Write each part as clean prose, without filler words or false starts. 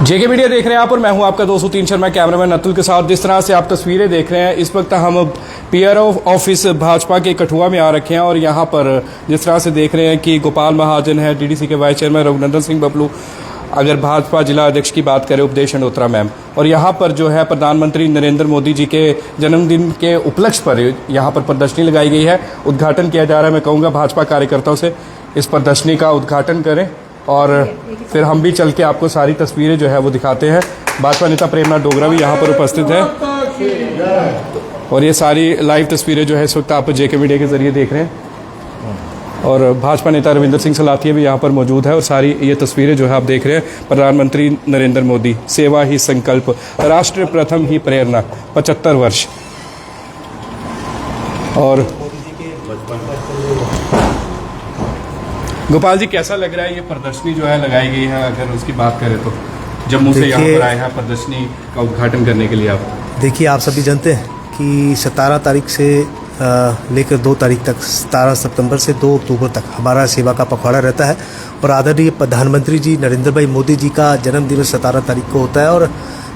जेके media देख रहे हैं आप और मैं हूं आपका दोस्त तीन शर्मा, कैमरामैन अतुल के साथ। जिस तरह से आप तस्वीरें देख रहे हैं, इस वक्त हम पीआरओ ऑफिस भाजपा के कठुआ में आ रखे हैं और यहां पर जिस तरह से देख रहे हैं कि गोपाल महाजन है, डीडीसी के वाइस चेयरमैन रघुनंदन सिंह बबलू, अगर भाजपा जिला अध्यक्ष की बात करें उपदेश अंडोत्रा मैम, और यहाँ पर जो है प्रधानमंत्री नरेंद्र मोदी जी के जन्मदिन के उपलक्ष्य पर यहाँ पर प्रदर्शनी लगाई गई है, उद्घाटन किया जा रहा है। मैं कहूँगा भाजपा कार्यकर्ताओं से इस प्रदर्शनी का उद्घाटन करें और फिर हम भी चल के आपको सारी तस्वीरें जो है वो दिखाते हैं। भाजपा नेता प्रेमनाथ डोगरा भी यहाँ पर उपस्थित है और ये सारी लाइव तस्वीरें जो है इस वक्त आप जेके मीडिया के जरिए देख रहे हैं और भाजपा नेता रविंदर सिंह सलाथिया भी यहाँ पर मौजूद है और सारी ये तस्वीरें जो है आप देख रहे हैं। प्रधानमंत्री नरेंद्र मोदी, सेवा ही संकल्प, राष्ट्र प्रथम ही प्रेरणा, 75 वर्ष। और गोपाल जी, कैसा लग रहा है ये प्रदर्शनी जो है लगाई गई है? अगर उसकी बात करें तो जम्मू से यहाँ पर आए हैं प्रदर्शनी का उद्घाटन करने के लिए। आप देखिए, आप सभी जानते हैं कि 17 तारीख से लेकर 2 तारीख तक, 17 सितंबर से 2 अक्टूबर तक हमारा सेवा का पखवाड़ा रहता है और आदरणीय प्रधानमंत्री जी नरेंद्र भाई मोदी जी का जन्मदिन 17 तारीख को होता है। और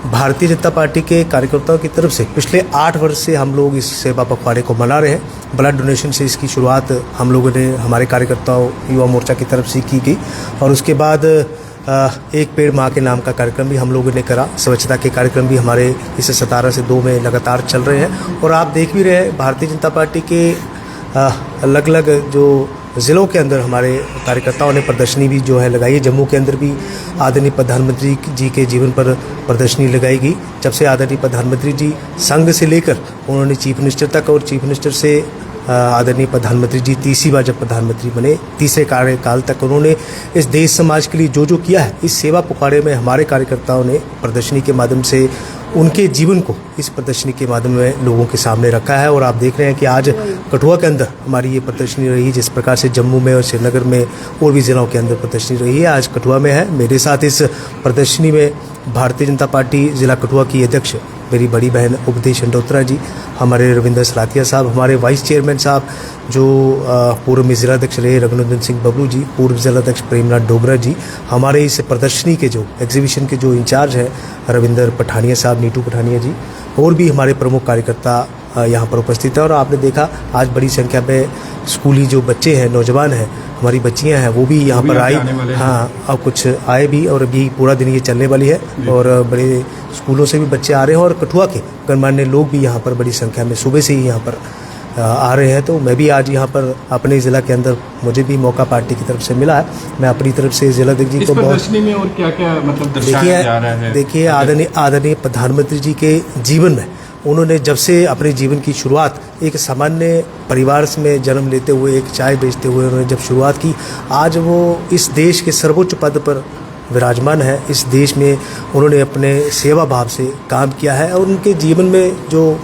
भारतीय जनता पार्टी के कार्यकर्ताओं की तरफ से पिछले 8 वर्ष से हम लोग इस सेवा पखवाड़े को मना रहे हैं। ब्लड डोनेशन से इसकी शुरुआत हम लोगों ने, हमारे कार्यकर्ताओं युवा मोर्चा की तरफ से की गई और उसके बाद एक पेड़ माँ के नाम का कार्यक्रम भी हम लोगों ने करा। स्वच्छता के कार्यक्रम भी हमारे इस 17 से 2 में लगातार चल रहे हैं और आप देख भी रहे हैं भारतीय जनता पार्टी के अलग अलग जो ज़िलों के अंदर हमारे कार्यकर्ताओं ने प्रदर्शनी भी जो है लगाई है। जम्मू के अंदर भी आदरणीय प्रधानमंत्री जी के जीवन पर प्रदर्शनी लगाई गई। जब से आदरणीय प्रधानमंत्री जी संघ से लेकर उन्होंने चीफ मिनिस्टर तक और चीफ मिनिस्टर से आदरणीय प्रधानमंत्री जी तीसरी बार जब प्रधानमंत्री बने, तीसरे कार्यकाल तक उन्होंने इस देश समाज के लिए जो किया है, इस सेवा पखवाड़े में हमारे कार्यकर्ताओं ने प्रदर्शनी के माध्यम से उनके जीवन को इस प्रदर्शनी के माध्यम में लोगों के सामने रखा है। और आप देख रहे हैं कि आज कठुआ के अंदर हमारी ये प्रदर्शनी रही, जिस प्रकार से जम्मू में और श्रीनगर में और भी ज़िलों के अंदर प्रदर्शनी रही है, आज कठुआ में है। मेरे साथ इस प्रदर्शनी में भारतीय जनता पार्टी ज़िला कठुआ की अध्यक्ष मेरी बड़ी बहन उपदेश अंडोत्रा जी, हमारे रविंदर सलाथिया साहब, हमारे वाइस चेयरमैन साहब जो पूर्व में जिलाध्यक्ष रहे रघुनंदन सिंह बबलू जी, पूर्व जिलाध्यक्ष प्रेमनाथ डोगरा जी, हमारे इस प्रदर्शनी के जो एग्जीबिशन के जो इंचार्ज हैं रविंदर पठानिया साहब, नीटू पठानिया जी, और भी हमारे प्रमुख कार्यकर्ता यहाँ पर उपस्थित है। और आपने देखा आज बड़ी संख्या में स्कूली जो बच्चे हैं, नौजवान हैं, हमारी बच्चियां हैं, वो भी यहाँ पर आई। हाँ, अब कुछ आए भी और अभी पूरा दिन ये चलने वाली है और बड़े स्कूलों से भी बच्चे आ रहे हैं और कठुआ के गणमान्य लोग भी यहाँ पर बड़ी संख्या में सुबह से ही यहाँ पर आ रहे हैं। तो मैं भी आज यहाँ पर अपने ज़िला के अंदर, मुझे भी मौका पार्टी की तरफ से मिला है। मैं अपनी तरफ से जिलाध्यक्ष जी को बहुत में और क्या मतलब दर्शाया जा रहा है? देखिए, आदरणीय प्रधानमंत्री जी के जीवन में उन्होंने जब से अपने जीवन की शुरुआत एक सामान्य परिवार में जन्म लेते हुए, एक चाय बेचते हुए उन्होंने जब शुरुआत की, आज वो इस देश के सर्वोच्च पद पर विराजमान है। इस देश में उन्होंने अपने सेवा भाव से काम किया है और उनके जीवन में जो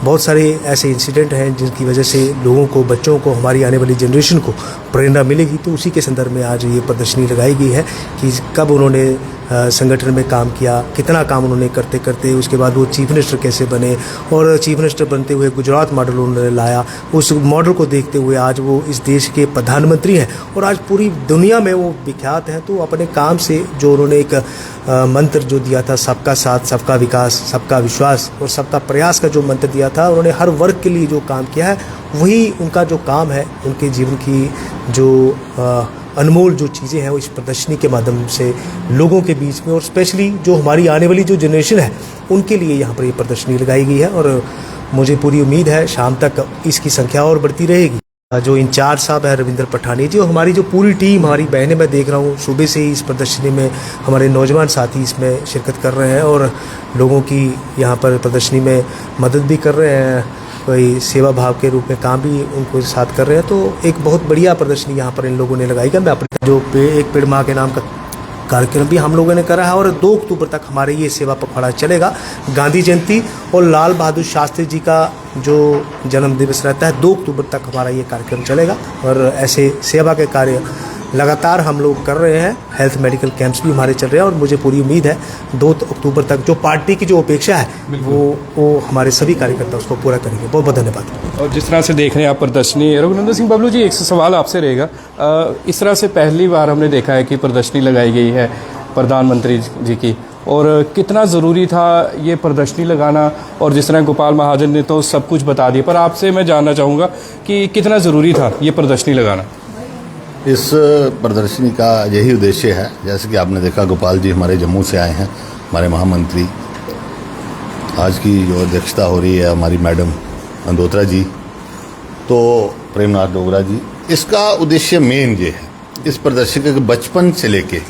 बहुत सारे ऐसे इंसिडेंट हैं जिनकी वजह से लोगों को, बच्चों को, हमारी आने वाली जनरेशन को प्रेरणा मिलेगी। तो उसी के संदर्भ में आज ये प्रदर्शनी लगाई गई है कि कब उन्होंने संगठन में काम किया, कितना काम उन्होंने करते करते, उसके बाद वो चीफ मिनिस्टर कैसे बने और चीफ मिनिस्टर बनते हुए गुजरात मॉडल उन्होंने लाया। उस मॉडल को देखते हुए आज वो इस देश के प्रधानमंत्री हैं और आज पूरी दुनिया में वो विख्यात हैं। तो अपने काम से जो उन्होंने एक मंत्र जो दिया था, सबका साथ, सबका विकास, सबका विश्वास और सबका प्रयास का जो मंत्र दिया था, उन्होंने हर वर्ग के लिए जो काम किया है, वही उनका जो काम है, उनके जीवन की जो अनमोल जो चीज़ें हैं वो इस प्रदर्शनी के माध्यम से लोगों के बीच में और स्पेशली जो हमारी आने वाली जो जनरेशन है उनके लिए यहाँ पर ये प्रदर्शनी लगाई गई है। और मुझे पूरी उम्मीद है शाम तक इसकी संख्या और बढ़ती रहेगी। जो इंचार्ज साहब है रविंदर पठानिया जी और हमारी जो पूरी टीम, हमारी बहनें, मैं देख रहा हूँ सुबह से ही इस प्रदर्शनी में हमारे नौजवान साथी इसमें शिरकत कर रहे हैं और लोगों की यहाँ पर प्रदर्शनी में मदद भी कर रहे हैं, कोई सेवा भाव के रूप में काम भी उनको साथ कर रहे हैं। तो एक बहुत बढ़िया प्रदर्शनी यहाँ पर इन लोगों ने लगाई है। मैं अपने जो एक पेड़ माँ के नाम का कार्यक्रम भी हम लोगों ने करा है और 2 अक्टूबर तक हमारे ये सेवा पखवाड़ा चलेगा। गांधी जयंती और लाल बहादुर शास्त्री जी का जो जन्म दिवस रहता है, 2 अक्टूबर तक हमारा ये कार्यक्रम चलेगा और ऐसे सेवा के कार्य लगातार हम लोग कर रहे हैं। हेल्थ मेडिकल कैंप्स भी हमारे चल रहे हैं और मुझे पूरी उम्मीद है 2 अक्टूबर तक जो पार्टी की जो अपेक्षा है वो हमारे सभी कार्यकर्ता उसको पूरा करेंगे। बहुत बहुत धन्यवाद। और जिस तरह से देख रहे हैं आप प्रदर्शनी, रघुनंदन सिंह बबलू जी, एक सवाल आपसे रहेगा। इस तरह से पहली बार हमने देखा है कि प्रदर्शनी लगाई गई है प्रधानमंत्री जी की, और कितना ज़रूरी था ये प्रदर्शनी लगाना, और जिस तरह गोपाल महाजन ने तो सब कुछ बता दिया, पर आपसे मैं जानना चाहूँगा कि कितना ज़रूरी था ये प्रदर्शनी लगाना। इस प्रदर्शनी का यही उद्देश्य है, जैसे कि आपने देखा गोपाल जी हमारे जम्मू से आए हैं, हमारे महामंत्री। आज की जो अध्यक्षता हो रही है हमारी मैडम अंदोत्रा जी, तो प्रेमनाथ डोगरा जी। इसका उद्देश्य मेन ये है, इस प्रदर्शनी के बचपन से लेके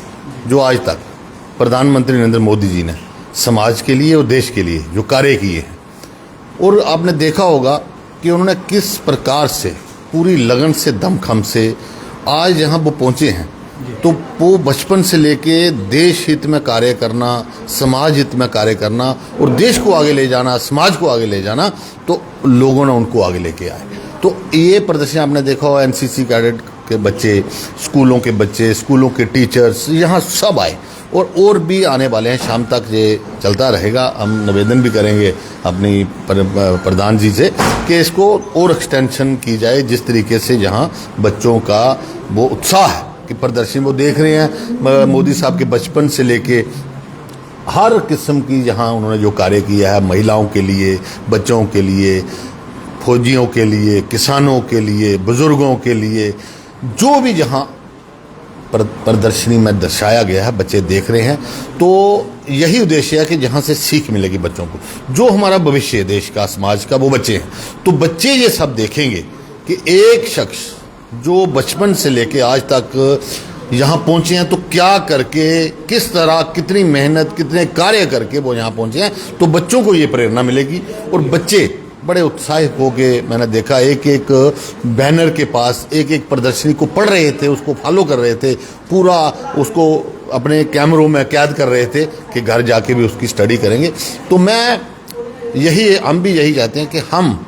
जो आज तक प्रधानमंत्री नरेंद्र मोदी जी ने समाज के लिए और देश के लिए जो कार्य किए हैं, और आपने देखा होगा कि उन्होंने किस प्रकार से पूरी लगन से दमखम से आज यहाँ वो पहुँचे हैं। तो वो बचपन से लेके देश हित में कार्य करना, समाज हित में कार्य करना और देश को आगे ले जाना, समाज को आगे ले जाना, तो लोगों ने उनको आगे लेके आए। तो ये प्रदर्शन आपने देखा हो, एनसीसी कैडेट के बच्चे, स्कूलों के बच्चे, स्कूलों के टीचर्स यहाँ सब आए, और भी आने वाले हैं। शाम तक ये चलता रहेगा। हम निवेदन भी करेंगे अपनी प्रधान जी से कि इसको और एक्सटेंशन की जाए, जिस तरीके से यहाँ बच्चों का वो उत्साह है कि प्रदर्शनी वो देख रहे हैं। मोदी साहब के बचपन से लेके हर किस्म की यहाँ उन्होंने जो कार्य किया है, महिलाओं के लिए, बच्चों के लिए, फौजियों के लिए, किसानों के लिए, बुजुर्गों के लिए, जो भी जहाँ प्रदर्शनी में दर्शाया गया है बच्चे देख रहे हैं। तो यही उद्देश्य है कि जहाँ से सीख मिलेगी बच्चों को, जो हमारा भविष्य है देश का, समाज का, वो बच्चे हैं। तो बच्चे ये सब देखेंगे कि एक शख्स जो बचपन से लेके आज तक यहाँ पहुँचे हैं, तो क्या करके, किस तरह, कितनी मेहनत, कितने कार्य करके वो यहाँ पहुँचे हैं। तो बच्चों को ये प्रेरणा मिलेगी और बच्चे बड़े उत्साहित हो के, मैंने देखा एक एक बैनर के पास एक एक प्रदर्शनी को पढ़ रहे थे, उसको फॉलो कर रहे थे, पूरा उसको अपने कैमरों में कैद कर रहे थे कि घर जाके भी उसकी स्टडी करेंगे। तो हम भी यही चाहते हैं कि हम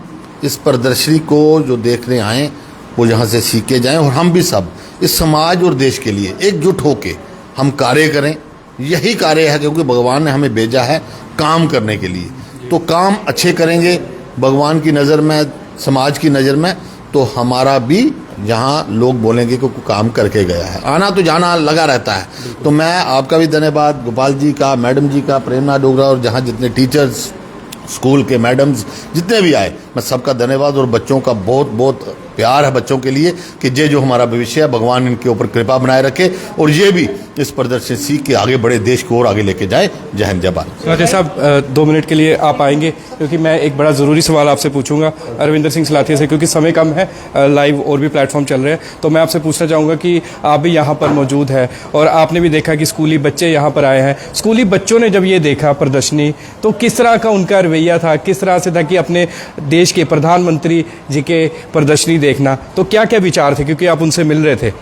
इस प्रदर्शनी को जो देखने आएँ वो यहाँ से सीख के जाएँ, और हम भी सब इस समाज और देश के लिए एकजुट होके हम कार्य करें। यही कार्य है, क्योंकि भगवान ने हमें भेजा है काम करने के लिए। तो काम अच्छे करेंगे भगवान की नज़र में, समाज की नज़र में, तो हमारा भी यहाँ लोग बोलेंगे कि काम करके गया है। आना तो जाना लगा रहता है। तो मैं आपका भी धन्यवाद, गोपाल जी का, मैडम जी का, प्रेमनाथ डोगरा, और जहाँ जितने टीचर्स, स्कूल के मैडम्स जितने भी आए, मैं सबका धन्यवाद। और बच्चों का बहुत बहुत प्यार है बच्चों के लिए कि ये जो हमारा भविष्य है, भगवान इनके ऊपर कृपा बनाए रखे, और ये भी इस प्रदर्शन सीख के आगे बढ़े, देश को और आगे लेके जाए। जय हिंद, जय भारत। राजेश साहब 2 मिनट के लिए आप आएंगे, क्योंकि मैं एक बड़ा ज़रूरी सवाल आपसे पूछूंगा अरविंदर सिंह सलाथिया से, क्योंकि समय कम है, लाइव और भी प्लेटफॉर्म चल रहे हैं। तो मैं आपसे पूछना चाहूँगा कि आप भी यहाँ पर मौजूद है और आपने भी देखा कि स्कूली बच्चे यहाँ पर आए हैं। स्कूली बच्चों ने जब ये देखा प्रदर्शनी, तो किस तरह का उनका रवैया था, किस तरह से था कि अपने देश के प्रधानमंत्री जी के प्रदर्शनी देखना, तो क्या क्या विचार थे, क्योंकि आप उनसे मिल रहे थे?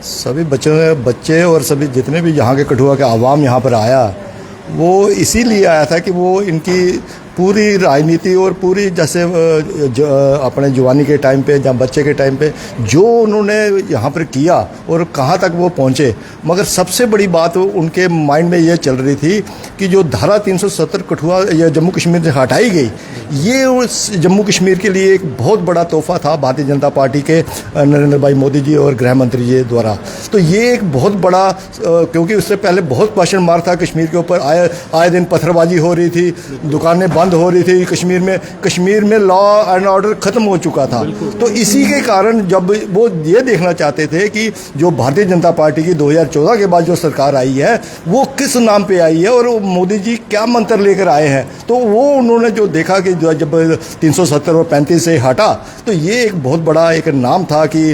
सभी बच्चे और सभी जितने भी यहाँ के कठुआ के आवाम यहाँ पर आया, वो इसीलिए आया था कि वो इनकी पूरी राजनीति और पूरी जैसे अपने जवानी के टाइम पे या बच्चे के टाइम पे जो उन्होंने यहाँ पर किया और कहाँ तक वो पहुँचे। मगर सबसे बड़ी बात उनके माइंड में ये चल रही थी कि जो धारा 370 कठुआ या जम्मू कश्मीर से हटाई गई, ये उस जम्मू कश्मीर के लिए एक बहुत बड़ा तोहफा था भारतीय जनता पार्टी के नरेंद्र भाई मोदी जी और गृह मंत्री जी द्वारा। तो ये एक बहुत बड़ा, क्योंकि उससे पहले बहुत क्वेश्चन मार्क था कश्मीर के ऊपर, आए दिन पत्थरबाजी हो रही थी, दुकानें बंद हो रही थी कश्मीर में लॉ एंड ऑर्डर खत्म हो चुका था। तो इसी के कारण जब वो ये देखना चाहते थे कि जो भारतीय जनता पार्टी की 2014 के बाद जो सरकार आई है वो किस नाम पे आई है और मोदी जी क्या मंत्र लेकर आए हैं, तो वो उन्होंने जो देखा कि जब 370 और 35 से हटा, तो ये एक बहुत बड़ा एक नाम था कि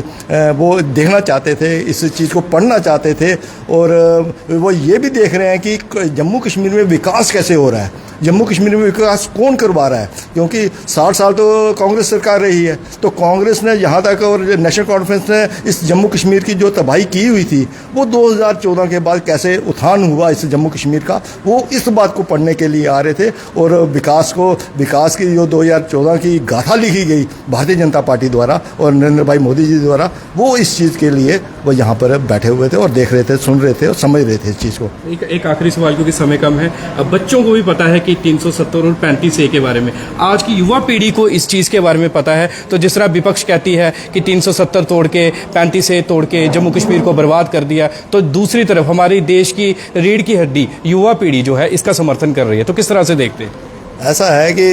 वो देखना चाहते थे, इस चीज़ को पढ़ना चाहते थे। और वो ये भी देख रहे हैं कि जम्मू कश्मीर में विकास कैसे हो रहा है, जम्मू कश्मीर में विकास कौन करवा रहा है, क्योंकि 60 साल तो कांग्रेस सरकार रही है। तो कांग्रेस ने यहाँ तक और नेशनल कॉन्फ्रेंस ने इस जम्मू कश्मीर की जो तबाही की हुई थी, वो 2014 के बाद कैसे उत्थान हुआ इस जम्मू कश्मीर का, वो इस बात को पढ़ने के लिए आ रहे थे। और विकास की जो 2014 की गाथा लिखी गई भारतीय जनता पार्टी द्वारा और नरेंद्र भाई मोदी जी द्वारा, वो इस चीज़ के लिए वो यहाँ पर बैठे हुए थे और देख रहे थे, सुन रहे थे और समझ रहे थे इस चीज़ को। एक आखिरी सवाल, क्योंकि समय कम है। अब बच्चों को भी पता है कि 370 और 35A के बारे में। आज की युवा पीढ़ी को इस चीज़ के बारे में पता है, तो जिस तरह विपक्ष कहती है कि 370 तोड़ के 35A तोड़ के जम्मू कश्मीर को बर्बाद कर दिया, तो दूसरी तरफ हमारी देश की रीढ़ की हड्डी युवा पीढ़ी जो है इसका समर्थन कर रही है। तो किस तरह से देखते हैं? ऐसा है कि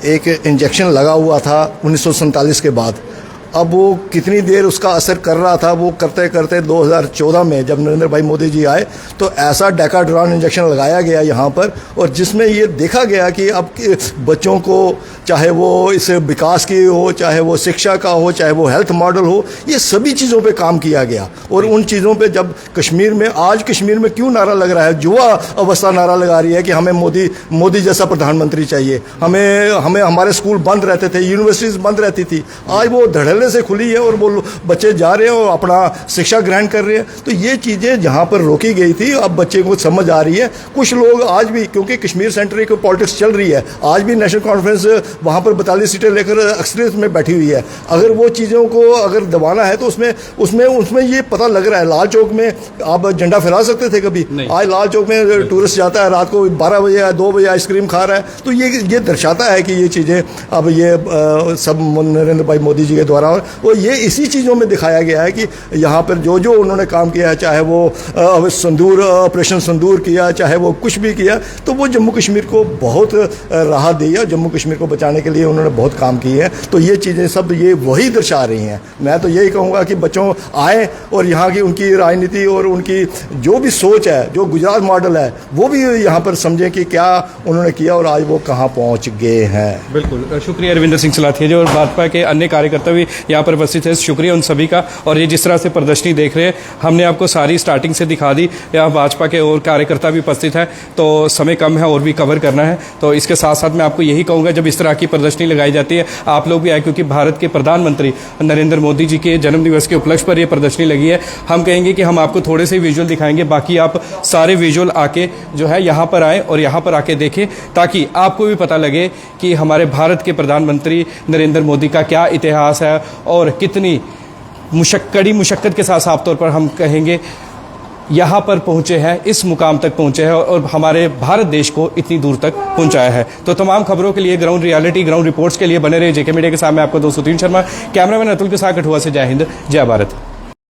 एक इंजेक्शन लगा हुआ था 1947 के बाद, अब वो कितनी देर उसका असर कर रहा था, वो करते करते 2014 में जब नरेंद्र भाई मोदी जी आए तो ऐसा डेकाड्रॉन इंजेक्शन लगाया गया यहाँ पर, और जिसमें ये देखा गया कि अब बच्चों को चाहे वो इस विकास की हो, चाहे वो शिक्षा का हो, चाहे वो हेल्थ मॉडल हो, ये सभी चीज़ों पे काम किया गया। और उन चीज़ों पे जब कश्मीर में, आज कश्मीर में क्यों नारा लग रहा है, युवा अवस्था नारा लगा रही है कि हमें मोदी जैसा प्रधानमंत्री चाहिए, हमें हमारे स्कूल बंद रहते थे, यूनिवर्सिटीज़ बंद रहती थी, आज वो धड़ल्ले से खुली है और वो बच्चे जा रहे हैं और अपना शिक्षा ग्रहण कर रहे हैं। तो ये चीज़ें जहाँ पर रोकी गई थी अब बच्चे को समझ आ रही है। कुछ लोग आज भी, क्योंकि कश्मीर सेंट्रिक पॉलिटिक्स चल रही है, आज भी नेशनल कॉन्फ्रेंस वहाँ पर 42 सीटें लेकर अक्सरियत में बैठी हुई है। अगर वो चीज़ों को अगर दबाना है तो उसमें ये पता लग रहा है। लाल चौक में आप झंडा फहरा सकते थे कभी, आज लाल चौक में टूरिस्ट जाता है रात को 12 बजे या 2 बजे आइसक्रीम खा रहा है। तो ये दर्शाता है कि ये चीज़ें अब ये सब नरेंद्र भाई मोदी जी के द्वारा, और ये इसी चीज़ों में दिखाया गया है कि यहाँ पर जो उन्होंने काम किया है, चाहे वो संदूर ऑपरेशन संदूर किया, चाहे वो कुछ भी किया, तो वो जम्मू कश्मीर को बहुत राहत दी है। जम्मू कश्मीर को बचाने के लिए उन्होंने बहुत काम किए हैं। तो ये चीज़ें सब ये वही दर्शा रही हैं। मैं तो यही कहूँगा कि बच्चों आए और यहाँ की उनकी राजनीति और उनकी जो भी सोच है, जो गुजरात मॉडल है, वो भी यहाँ पर समझें कि क्या उन्होंने किया और आज वो कहाँ पहुँच गए हैं। बिल्कुल, शुक्रिया रविंदर सिंह सलाथिया जी, और भाजपा के अन्य कार्यकर्ता भी यहाँ पर उपस्थित है। शुक्रिया उन सभी का। और ये जिस तरह से प्रदर्शनी देख रहे हैं, हमने आपको सारी स्टार्टिंग से दिखा दी। यहाँ भाजपा के और कार्यकर्ता भी उपस्थित हैं, तो समय कम है और भी कवर करना है। तो इसके साथ साथ मैं आपको यही कहूँगा, जब इस तरह की प्रदर्शनी लगाई जाती है, आप लोग भी आए, क्योंकि भारत के प्रधानमंत्री नरेंद्र मोदी जी के जन्मदिवस के उपलक्ष्य पर यह प्रदर्शनी लगी है। हम कहेंगे कि हम आपको थोड़े से विजुअल दिखाएंगे, बाकी आप सारे विजुअल आके जो है यहाँ पर आएँ और यहाँ पर आके देखें, ताकि आपको भी पता लगे कि हमारे भारत के प्रधानमंत्री नरेंद्र मोदी का क्या इतिहास है और कितनी कड़ी मुशक्कत के साथ साफ तौर पर हम कहेंगे यहाँ पर पहुँचे हैं, इस मुकाम तक पहुँचे हैं और हमारे भारत देश को इतनी दूर तक पहुँचाया है। तो तमाम खबरों के लिए, ग्राउंड रियलिटी, ग्राउंड रिपोर्ट्स के लिए बने रहे जेके मीडिया के साथ। मैं आपको 203 शर्मा, कैमरामैन अतुल के साथ कठुआ से। जय हिंद, जय भारत।